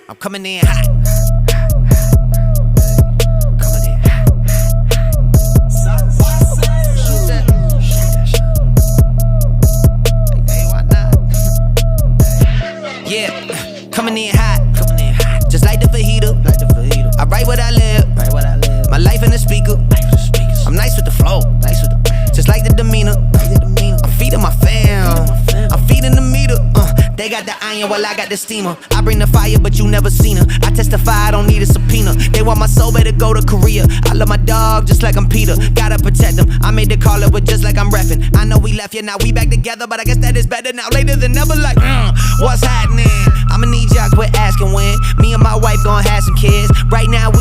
I'm coming in hot. Yeah, coming in hot, just like the fajita. I write what I live, my life in the speaker. I'm nice with the flow, just like the demeanor. I'm feeding my fam, I'm feeding the meter. They got the iron while I got the steamer. I bring the fire, but you never seen her. I testify, I don't need a subpoena. They want my soul, better go to Korea. I love my dog just like I'm Peter. Gotta protect them. I made the call, it was just like I'm reffing. I know we left, yeah, now we back together, but I guess that is better now. Later than never, like, what's happening? I'ma need y'all quit asking when. Me and my wife gon' have some kids. Right now, we